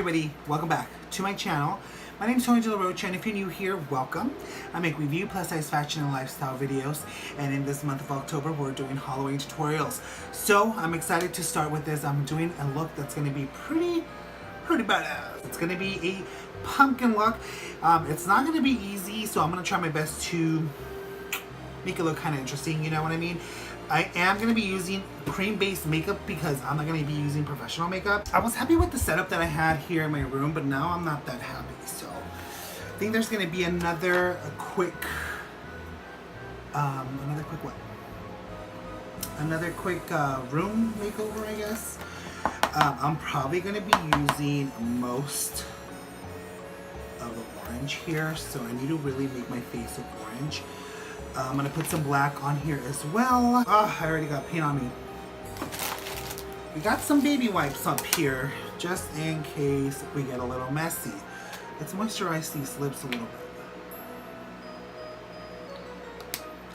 everybody, welcome back to my channel. My name is Tonydelarocha, and if you're new here, welcome. I make review, plus size fashion and lifestyle videos, and in this month of October we're doing Halloween tutorials. So I'm excited to start with this. I'm doing a look that's going to be pretty badass. It's going to be a pumpkin look. It's not going to be easy, so I'm going to try my best to make it look kind of interesting, you know what I mean? I am going to be using cream-based makeup because I'm not going to be using professional makeup. I was happy with the setup that I had here in my room, but now I'm not that happy. So I think there's going to be another quick room makeover, I guess. I'm probably going to be using most of the orange here, so I need to really make my face look orange. I'm going to put some black on here as well. Oh, I already got paint on me. We got some baby wipes up here, just in case we get a little messy. Let's moisturize these lips a little bit.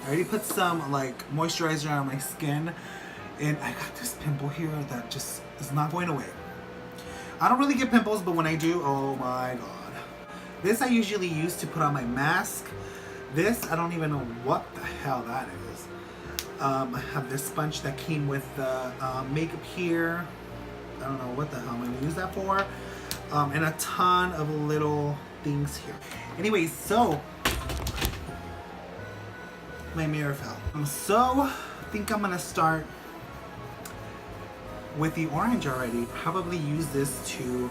I already put some like moisturizer on my skin, and I got this pimple here that just is not going away. I don't really get pimples, but when I do, oh my god. This I usually use to put on my mask. This, I don't even know what the hell that is. I have this sponge that came with the makeup here. I don't know what the hell I'm going to use that for. And a ton of little things here. Anyways, so my mirror fell. So I think I'm going to start with the orange already. Probably use this to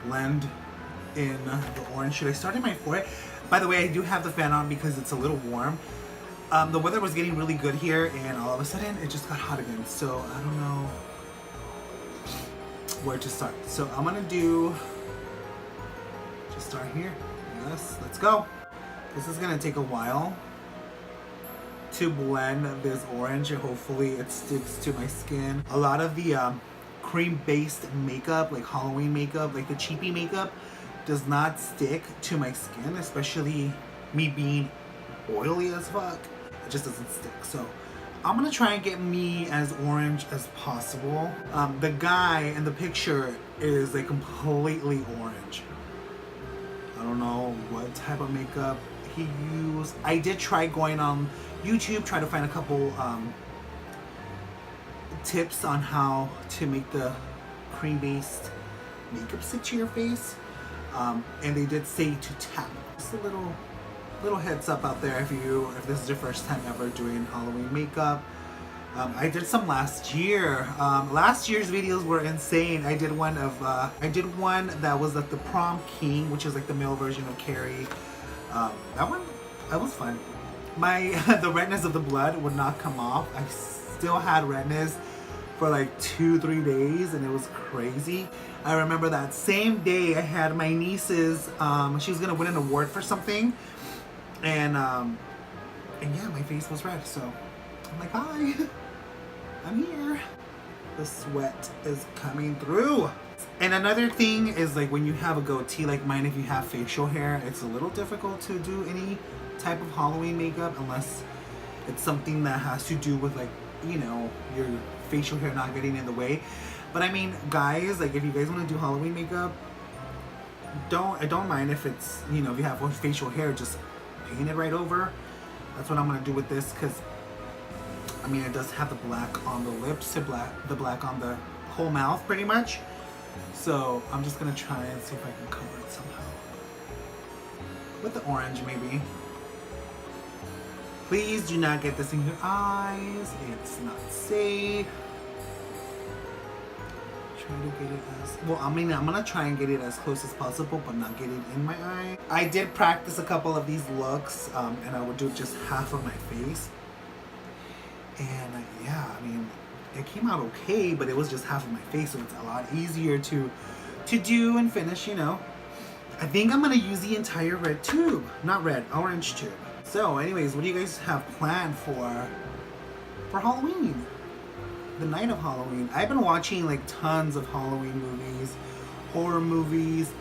blend in the orange. Should I start in my forehead? By the way, I do have the fan on because it's a little warm. The weather was getting really good here, and all of a sudden it just got hot again. So I don't know where to start. So I'm gonna just start here. Yes, let's go. This is gonna take a while to blend this orange, and hopefully it sticks to my skin. A lot of the cream-based makeup, like Halloween makeup, like the cheapy makeup, does not stick to my skin, especially me being oily as fuck. It just doesn't stick. So I'm gonna try and get me as orange as possible. The guy in the picture is like completely orange. I don't know what type of makeup he used. I did try going on YouTube, try to find a couple tips on how to make the cream-based makeup stick to your face. And they did say to tap. Just a little heads up out there if this is your first time ever doing Halloween makeup. I did some last year. Last year's videos were insane. I did one that was like the prom king, which is like the male version of Carrie. That was fun. The redness of the blood would not come off. I still had redness for like 2-3 days, and it was crazy. I remember that same day I had my niece's, she was gonna win an award for something, and yeah, my face was red, so I'm like, hi, I'm here. The sweat is coming through. And another thing is, like, when you have a goatee like mine, if you have facial hair, it's a little difficult to do any type of Halloween makeup unless it's something that has to do with, like, you know, your facial hair not getting in the way. But I mean, guys, like, if you guys want to do Halloween makeup, I don't mind if it's, you know, if you have facial hair, just paint it right over. That's what I'm gonna do with this, because I mean, it does have the black on the lips, the black on the whole mouth, pretty much. So I'm just gonna try and see if I can cover it somehow with the orange, maybe. Please do not get this in your eyes. It's not safe. Try to get it as well. I mean, I'm gonna try and get it as close as possible, but not get it in my eye. I did practice a couple of these looks, and I would do just half of my face. And yeah, I mean, it came out okay, but it was just half of my face, so it's a lot easier to do and finish, you know. I think I'm gonna use the entire red tube, not red, orange tube. So anyways, what do you guys have planned for Halloween? The night of Halloween. I've been watching like tons of Halloween movies, horror movies.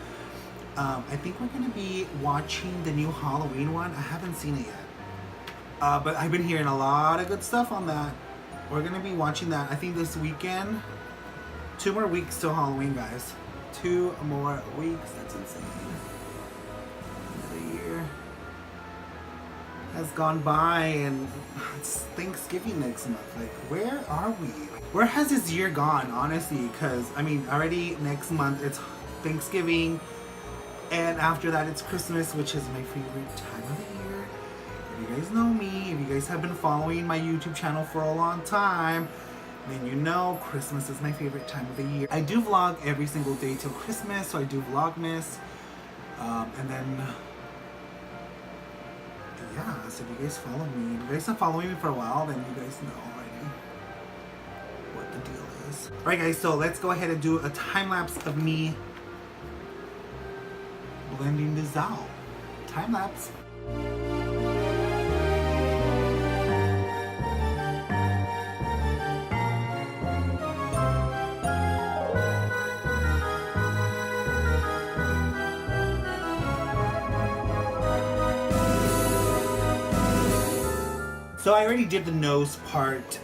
I think we're gonna be watching the new Halloween one. I haven't seen it yet, but I've been hearing a lot of good stuff on that. We're gonna be watching that, I think, this weekend. 2 more weeks till Halloween, guys. 2 more weeks. That's insane. Another year has gone by and it's Thanksgiving next month. Like, where are we? Where has this year gone, honestly? Because, I mean, already next month it's Thanksgiving, and after that it's Christmas, which is my favorite time of the year. If you guys know me, if you guys have been following my YouTube channel for a long time, then you know Christmas is my favorite time of the year. I do vlog every single day till Christmas, so I do Vlogmas. And then, yeah, so if you guys follow me, if you guys have following me for a while, then you guys know already what the deal is. Alright guys, so let's go ahead and do a time lapse of me blending this out. Time lapse. So I already did the nose part.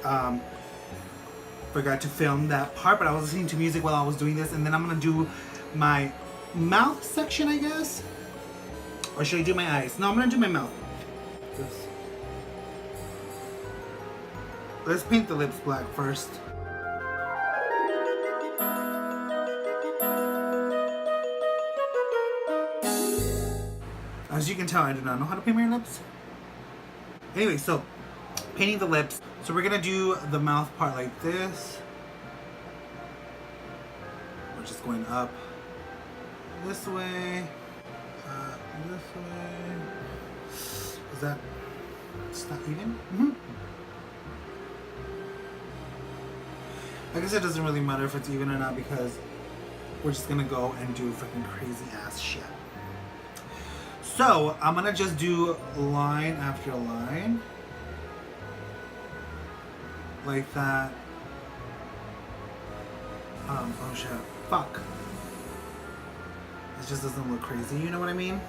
Forgot to film that part, but I was listening to music while I was doing this, and then I'm gonna do my mouth section, I guess. Or should I do my eyes? No, I'm gonna do my mouth. Let's paint the lips black first. As you can tell, I do not know how to paint my lips. Anyway, so painting the lips. So we're gonna do the mouth part like this. We're just going up this way, this way. Is that, it's not even? Mm-hmm. I guess it doesn't really matter if it's even or not, because we're just gonna go and do freaking crazy ass shit. So I'm gonna just do line after line. Like that. Oh shit. Fuck. It just doesn't look crazy, you know what I mean?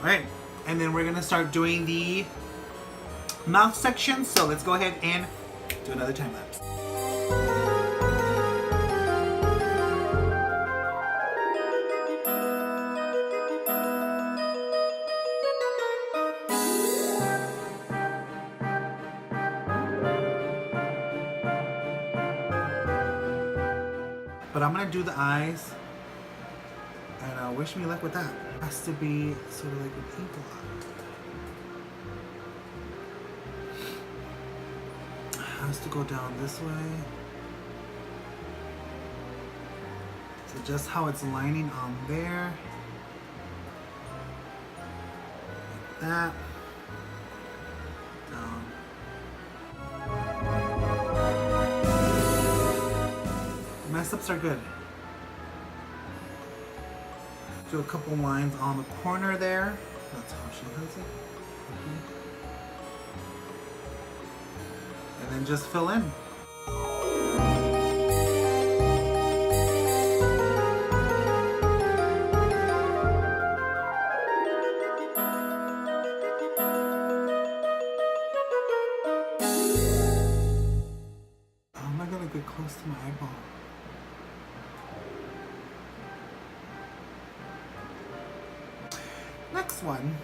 Alright, and then we're gonna start doing the mouth section, so let's go ahead and do another time lapse. But I'm gonna do the eyes, and wish me luck with that. Has to be sort of like an ink blot. Has to go down this way. So just how it's lining on there. Like that. Down. Mess ups are good. Do a couple lines on the corner there. That's how she does it. And then just fill in. How am I gonna get close to my eyeball? Next one.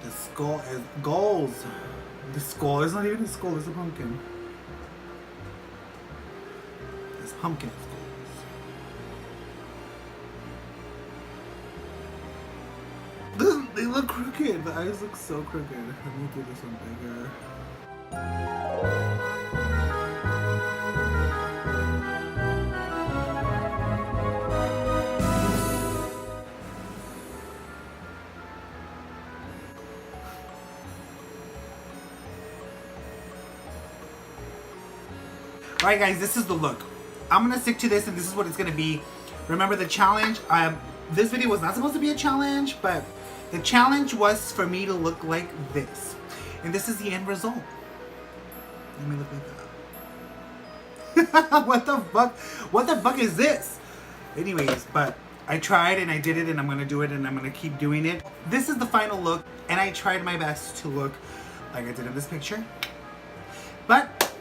The skull is goals. The skull is not even a skull, it's a pumpkin. This pumpkin is goals. They look crooked. The eyes look so crooked. Let me do this one bigger. Alright guys, this is the look. I'm gonna stick to this, and this is what it's gonna be. Remember the challenge, this video was not supposed to be a challenge, but the challenge was for me to look like this. And this is the end result. Let me look like that. What the fuck? What the fuck is this? Anyways, but I tried and I did it, and I'm gonna do it, and I'm gonna keep doing it. This is the final look, and I tried my best to look like I did in this picture. But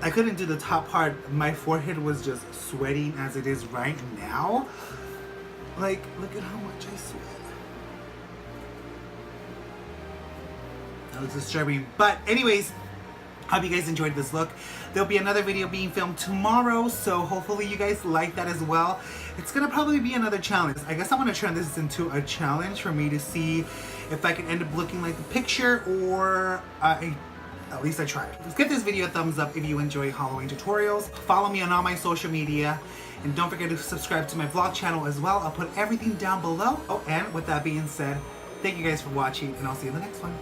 I couldn't do the top part. My forehead was just sweating as it is right now. Like, look at how much I sweat. That was disturbing. But anyways, hope you guys enjoyed this look. There'll be another video being filmed tomorrow, so hopefully you guys like that as well. It's gonna probably be another challenge. I guess I want to turn this into a challenge for me to see if I can end up looking like the picture, or at least I tried. Just give this video a thumbs up if you enjoy Halloween tutorials. Follow me on all my social media. And don't forget to subscribe to my vlog channel as well. I'll put everything down below. Oh, and with that being said, thank you guys for watching, and I'll see you in the next one.